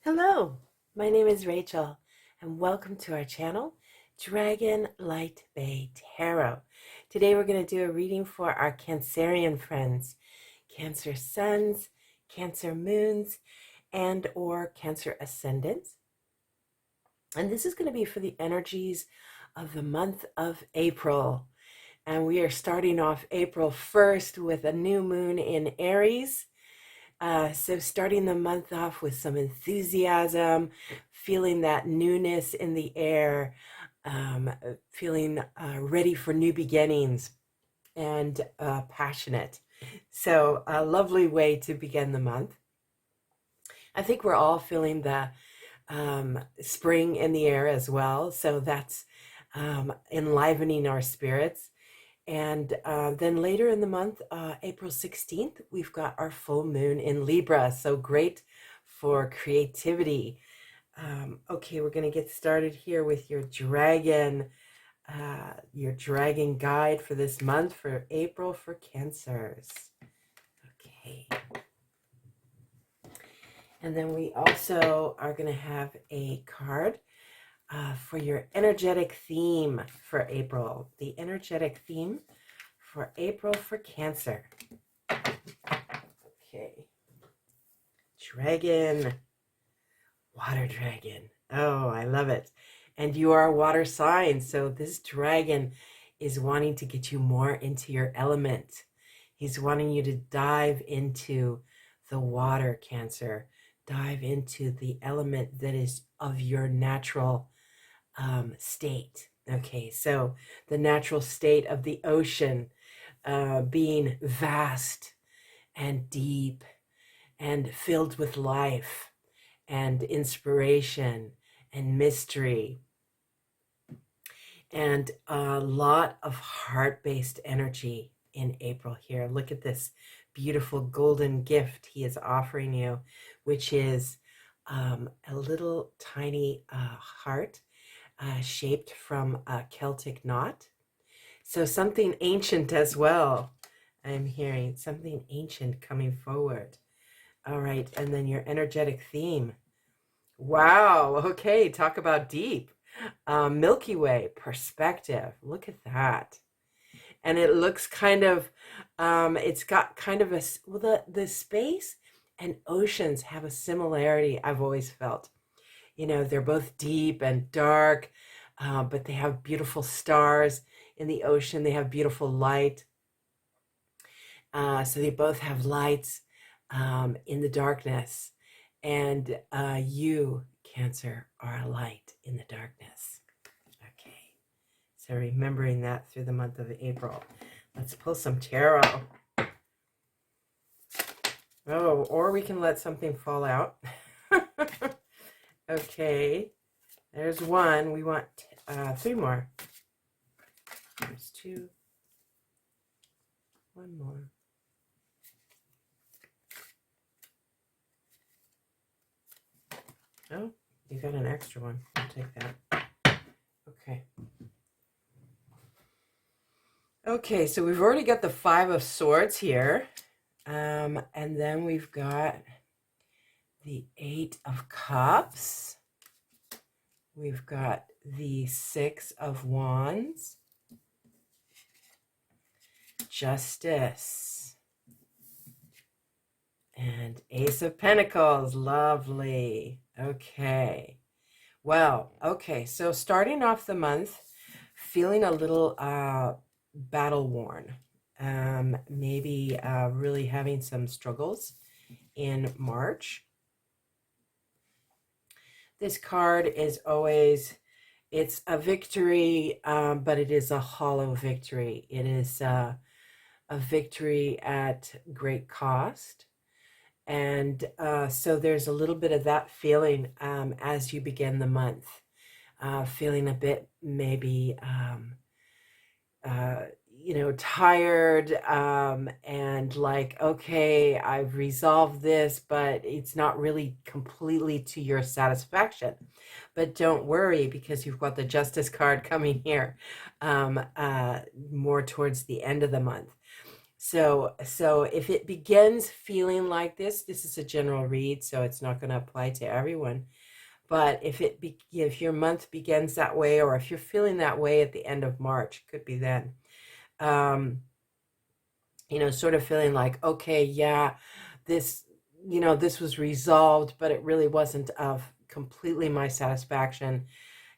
Hello, my name is Rachel, and welcome to our channel, Dragon Light Bay Tarot. Today we're going to do a reading for our Cancerian friends, Cancer Suns, Cancer Moons, and or Cancer Ascendants. And this is going to be for the energies of the month of April. And we are starting off April 1st with a new moon in Aries. So starting the month off with some enthusiasm, feeling that newness in the air, feeling ready for new beginnings and passionate. So a lovely way to begin the month. I think we're all feeling the spring in the air as well. So that's enlivening our spirits. And then later in the month, April 16th, we've got our full moon in Libra. So great for creativity. Okay, we're going to get started here with your dragon guide for this month for April for Cancers. Okay. And then we also are going to have a card for your energetic theme for April. The energetic theme for April for Cancer. Okay. Dragon. Water dragon. Oh, I love it. And you are a water sign. So this dragon is wanting to get you more into your element. He's wanting you to dive into the water, Cancer. Dive into the element that is of your natural state. Okay, so the natural state of the ocean being vast and deep and filled with life and inspiration and mystery and a lot of heart-based energy in April here. Look at this beautiful golden gift he is offering you, which is a little tiny heart shaped from a Celtic knot. So something ancient as well. I'm hearing something ancient coming forward. All right, and then your energetic theme. Wow, okay, talk about deep. Milky Way perspective. Look at that. And it looks kind of, it's got kind of the space and oceans have a similarity I've always felt. You know, they're both deep and dark, but they have beautiful stars in the ocean. They have beautiful light. So they both have lights in the darkness. And you, Cancer, are a light in the darkness. Okay. So remembering that through the month of April. Let's pull some tarot. Oh, or we can let something fall out. Okay, there's one. We want three more. There's two. One more. Oh, you got an extra one. I'll take that. Okay. Okay, so we've already got the Five of Swords here. And then we've got the Eight of Cups. We've got the Six of Wands. Justice. And Ace of Pentacles. Lovely. Okay. Well, okay. So starting off the month, feeling a little battle worn. Maybe really having some struggles in March. This card is always, it's a victory, but it is a hollow victory. It is a victory at great cost. And so there's a little bit of that feeling as you begin the month, feeling a bit maybe, tired and like, okay, I've resolved this, but it's not really completely to your satisfaction. But don't worry, because you've got the Justice card coming here more towards the end of the month. So if it begins feeling like this is a general read, so it's not going to apply to everyone. But if your month begins that way, or if you're feeling that way at the end of March, it could be then. Sort of feeling like, okay, yeah, this, this was resolved, but it really wasn't of completely my satisfaction.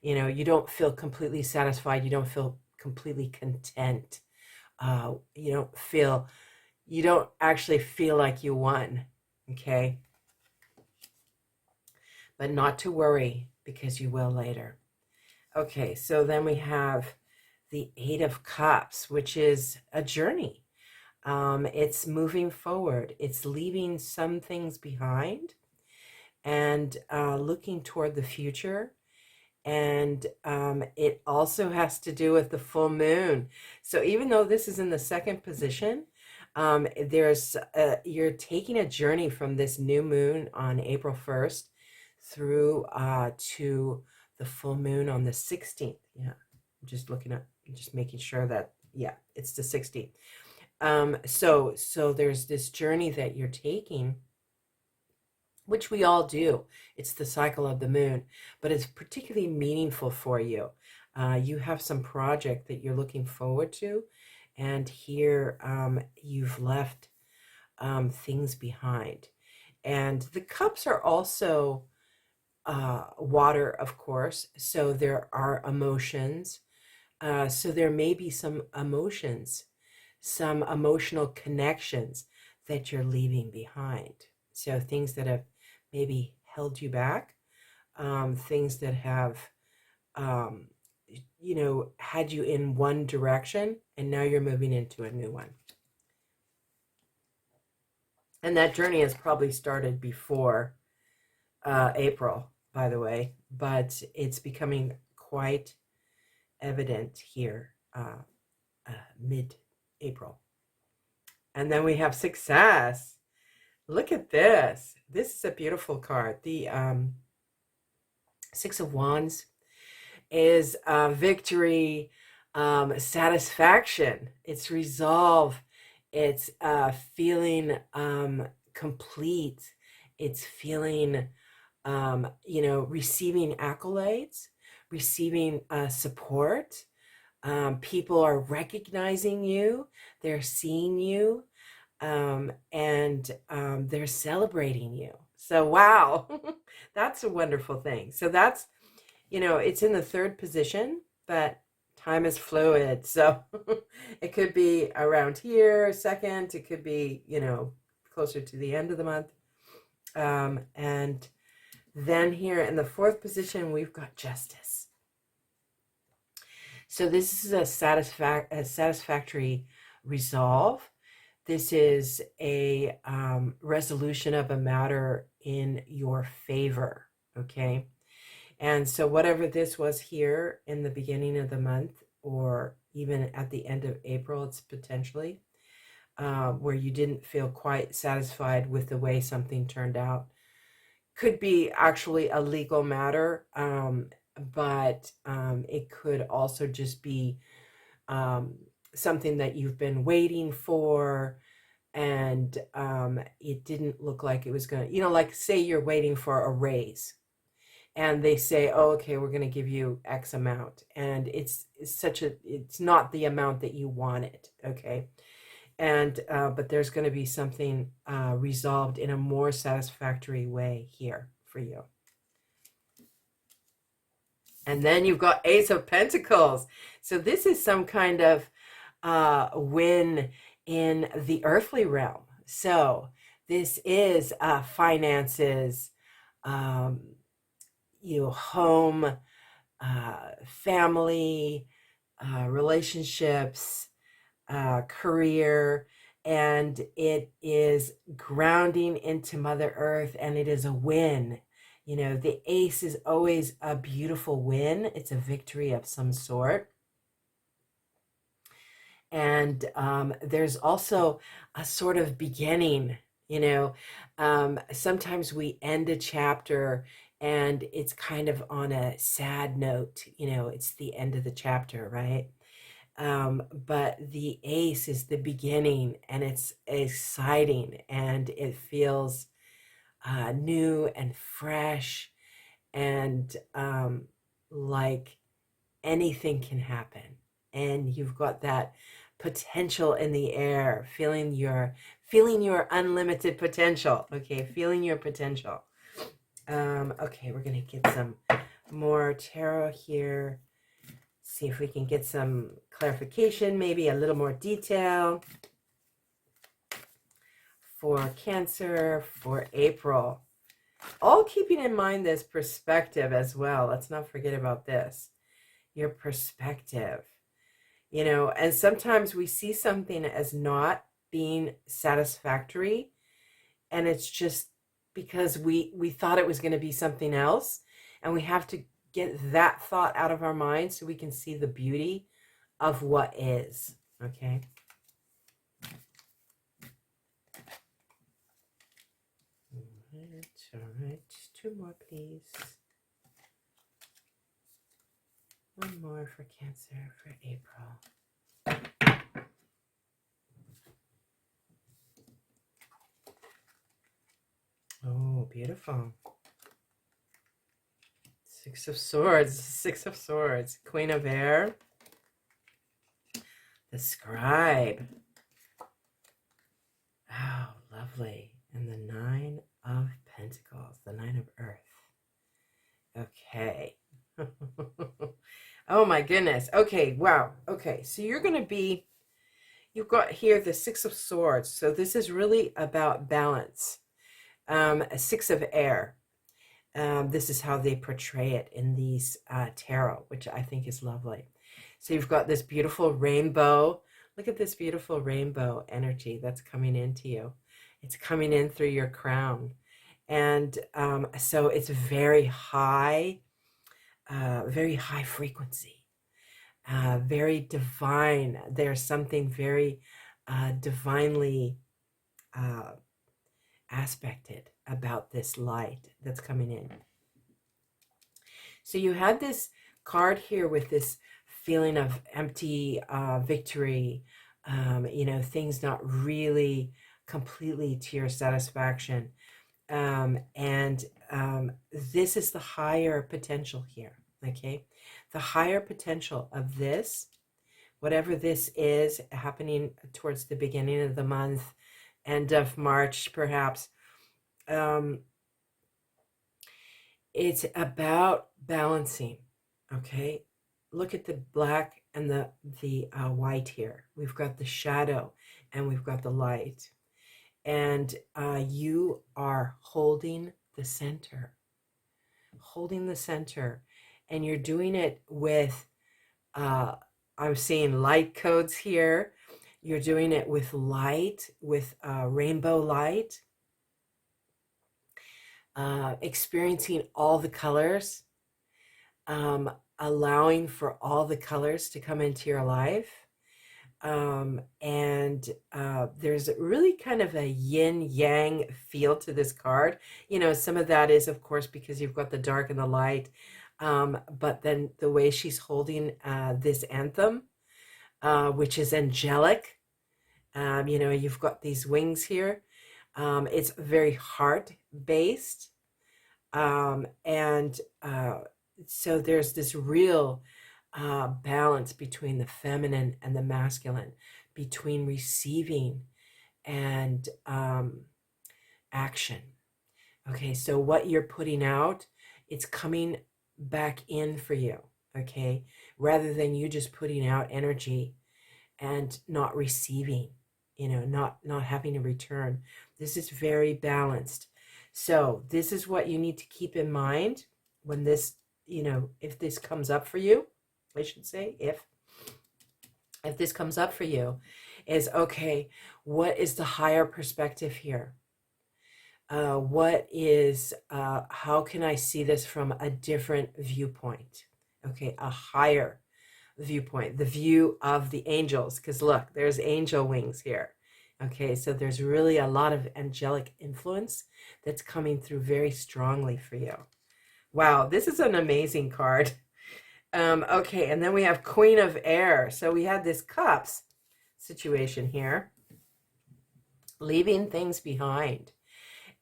You don't feel completely satisfied. You don't feel completely content. You don't actually feel like you won. Okay. But not to worry, because you will later. Okay. So then we have the Eight of Cups, which is a journey. It's moving forward. It's leaving some things behind and looking toward the future. And it also has to do with the full moon. So even though this is in the second position, you're taking a journey from this new moon on April 1st through to the full moon on the 16th. Yeah, I'm just making sure that, yeah, it's the 16th. So there's this journey that you're taking, which we all do. It's the cycle of the moon, but it's particularly meaningful for you. You have some project that you're looking forward to, and here you've left things behind. And the cups are also water, of course, so there are emotions. So there may be some emotions, some emotional connections that you're leaving behind. So things that have maybe held you back, things that have, had you in one direction, and now you're moving into a new one. And that journey has probably started before April, by the way, but it's becoming quite evident here mid-April. And then we have success. Look at this. This is a beautiful card. The Six of Wands is victory, satisfaction. It's resolve. It's feeling complete. It's feeling, receiving accolades, receiving support. People are recognizing you. They're seeing you. And they're celebrating you. So, wow, that's a wonderful thing. So that's, it's in the third position, but time is fluid. So it could be around here, second, it could be, closer to the end of the month. And then here in the fourth position, we've got justice. So this is a satisfactory resolve. This is a resolution of a matter in your favor, okay? And so whatever this was here in the beginning of the month, or even at the end of April, it's potentially where you didn't feel quite satisfied with the way something turned out. Could be actually a legal matter, but it could also just be something that you've been waiting for, and it didn't look like it was going to, like say you're waiting for a raise, and they say, oh, okay, we're going to give you X amount, and it's not the amount that you wanted, okay? And but there's going to be something resolved in a more satisfactory way here for you. And then you've got Ace of Pentacles. So this is some kind of win in the earthly realm. So this is finances, home, family, relationships, career, and it is grounding into Mother Earth, and it is a win. The ace is always a beautiful win. It's a victory of some sort. And there's also a sort of beginning, sometimes we end a chapter and it's kind of on a sad note, it's the end of the chapter, right? But the ace is the beginning, and it's exciting, and it feels new and fresh, and like anything can happen. And you've got that potential in the air, feeling your unlimited potential. Okay, feeling your potential. Okay, we're gonna get some more tarot here. See if we can get some clarification, maybe a little more detail for Cancer for April. All keeping in mind this perspective as well. Let's not forget about this. Your perspective. You know, and sometimes we see something as not being satisfactory, and it's just because we thought it was going to be something else, and we have to get that thought out of our mind so we can see the beauty of what is. Okay. All right. Two more, please. One more for Cancer for April. Oh, beautiful. Six of Swords, Queen of Air, the Scribe. Oh, lovely. And the Nine of Pentacles, the Nine of Earth. Okay. Oh my goodness. Okay, wow. Okay, so you've got here the Six of Swords. So this is really about balance. A Six of Air. This is how they portray it in these tarot, which I think is lovely. So you've got this beautiful rainbow. Look at this beautiful rainbow energy that's coming into you. It's coming in through your crown. And so it's very high frequency, very divine. There's something very divinely aspected about this light that's coming in. So you had this card here with this feeling of empty victory, you know, things not really completely to your satisfaction. This is the higher potential here, okay? The higher potential of this, whatever this is happening towards the beginning of the month, end of March, perhaps. It's about balancing, okay? Look at the black and the white here. We've got the shadow and we've got the light. And you are holding the center, and you're doing it with, I'm seeing light codes here. You're doing it with light, with rainbow light, experiencing all the colors, allowing for all the colors to come into your life. There's really kind of a yin yang feel to this card. You know, some of that is, of course, because you've got the dark and the light. But then the way she's holding this anthem, which is angelic, you know, you've got these wings here. It's very heart based. So there's this real balance between the feminine and the masculine, between receiving and action. Okay, so what you're putting out, it's coming back in for you, okay? Rather than you just putting out energy and not receiving, you know, not having a return. This is very balanced. So this is what you need to keep in mind when this, you know, if this comes up for you, I should say, if this comes up for you, is okay, what is the higher perspective here? What is, how can I see this from a different viewpoint? Okay, a higher viewpoint, the view of the angels, because look, there's angel wings here. Okay, so there's really a lot of angelic influence that's coming through very strongly for you. Wow, this is an amazing card. Okay, and then we have Queen of Air. So we had this cups situation here, leaving things behind.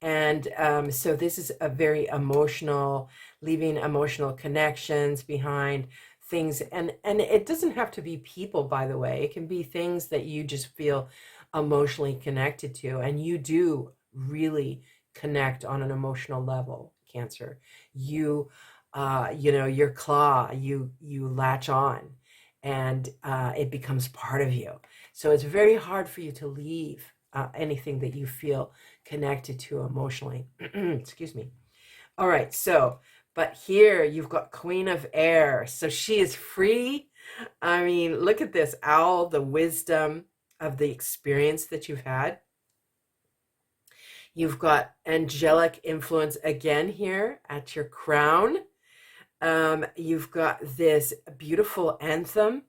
And so this is a very emotional, leaving emotional connections behind, things. And it doesn't have to be people, by the way. It can be things that you just feel emotionally connected to. And you do really connect on an emotional level, Cancer. You, your claw, you latch on, and it becomes part of you. So it's very hard for you to leave anything that you feel connected to emotionally. Excuse me. All right, so, but here you've got Queen of Air. So she is free. I mean, look at this owl, the wisdom of the experience that you've had. You've got angelic influence again here at your crown. You've got this beautiful anthem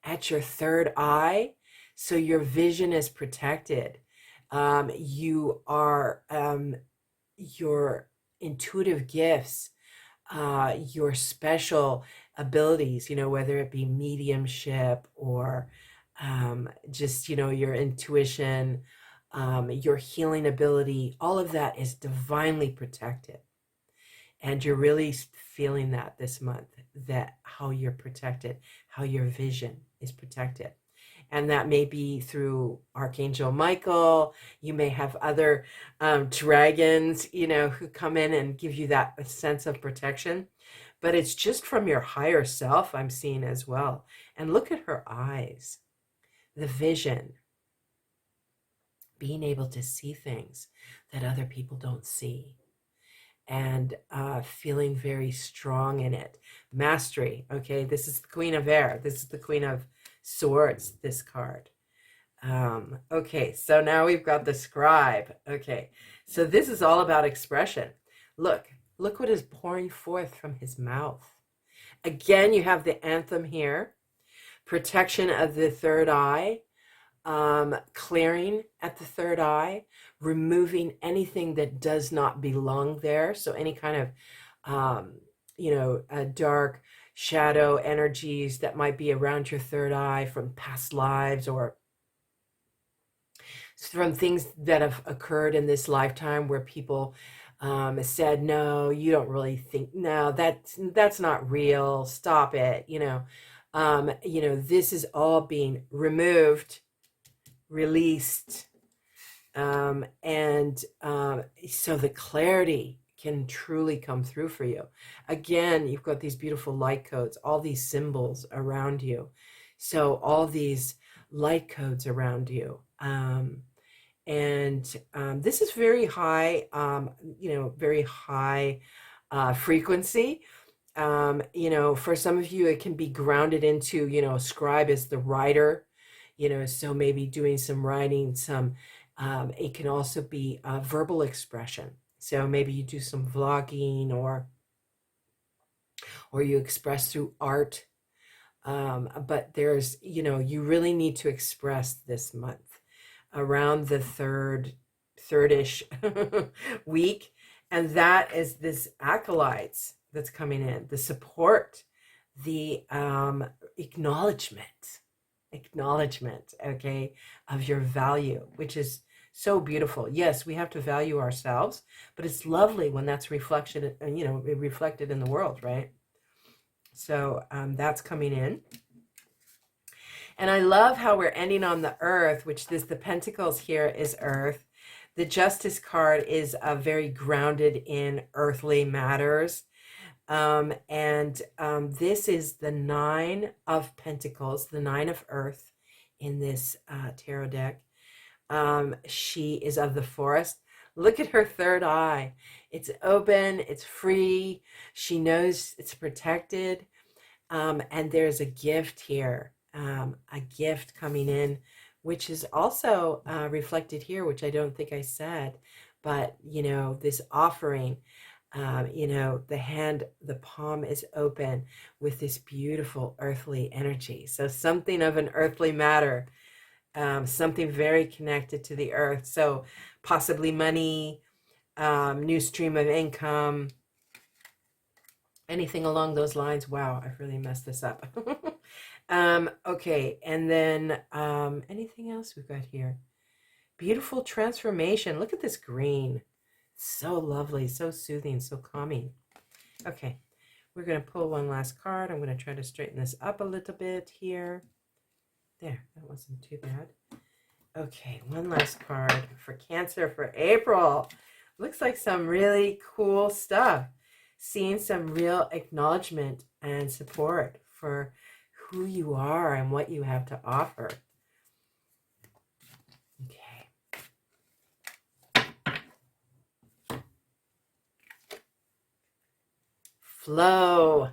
at your third eye. So your vision is protected. You are your intuitive gifts, your special abilities, whether it be mediumship or just, your intuition, your healing ability, all of that is divinely protected. And you're really feeling that this month, that how you're protected, how your vision is protected. And that may be through Archangel Michael. You may have other dragons, who come in and give you that sense of protection. But it's just from your higher self, I'm seeing as well. And look at her eyes, the vision, being able to see things that other people don't see, and feeling very strong in it. Mastery. Okay, this is the Queen of Air. This is the Queen of Swords, this card. Okay, so now we've got the Scribe. Okay, so this is all about expression. Look what is pouring forth from his mouth. Again, you have the anthem here. Protection of the third eye. Clearing at the third eye, removing anything that does not belong there. So any kind of, dark shadow energies that might be around your third eye from past lives or from things that have occurred in this lifetime where people said, no, you don't really think, no, that's not real. Stop it. This is all being removed, released, and so the clarity can truly come through for you. Again, you've got these beautiful light codes, all these symbols around you. So all these light codes around you. This is very high, very high frequency. For some of you, it can be grounded into, Scribe is the writer, so maybe doing some writing, it can also be a verbal expression. So maybe you do some vlogging or you express through art. But there's, you really need to express this month around the third-ish week. And that is this acolytes that's coming in, the support, the acknowledgement, okay, of your value, which is so beautiful. Yes, we have to value ourselves, but it's lovely when that's reflected in the world, right? So that's coming in. And I love how we're ending on the earth, which the Pentacles here is earth. The Justice card is very grounded in earthly matters. This is the Nine of Pentacles, the Nine of Earth in this tarot deck. She is of the forest. Look at her third eye. It's open, it's free. She knows it's protected. And there's a gift here, a gift coming in, which is also reflected here, which I don't think I said, but, this offering, the palm is open with this beautiful earthly energy. So something of an earthly matter, something very connected to the earth. So possibly money, new stream of income, Anything along those lines? Wow, I've really messed this up. Okay, and then anything else we've got here? Beautiful transformation. Look at this green. So lovely, so soothing, so calming. Okay, we're going to pull one last card. I'm going to try to straighten this up a little bit here. There, that wasn't too bad. Okay, one last card for Cancer for April. Looks like some really cool stuff. Seeing some real acknowledgement and support for who you are and what you have to offer. Okay. Flow.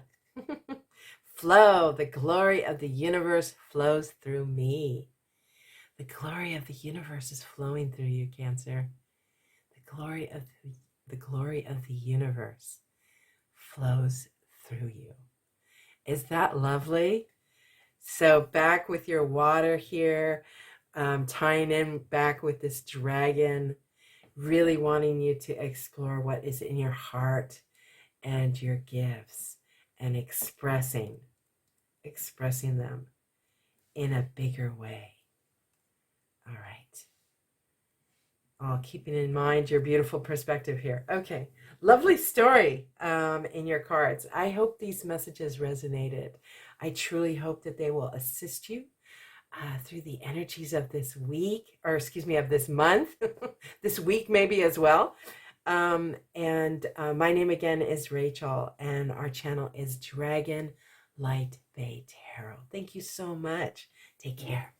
Flow. The glory of the universe flows through me. The glory of the universe is flowing through you, Cancer. The glory of the universe flows through you. Is that lovely? So back with your water here, tying in back with this dragon, really wanting you to explore what is in your heart and your gifts and expressing them in a bigger way. All right. Oh, keeping in mind your beautiful perspective here. Okay, lovely story in your cards. I hope these messages resonated. I truly hope that they will assist you through the energies of this week, or excuse me, of this month, this week maybe as well. My name again is Rachel, and our channel is Dragon Light Bay Tarot. Thank you so much. Take care.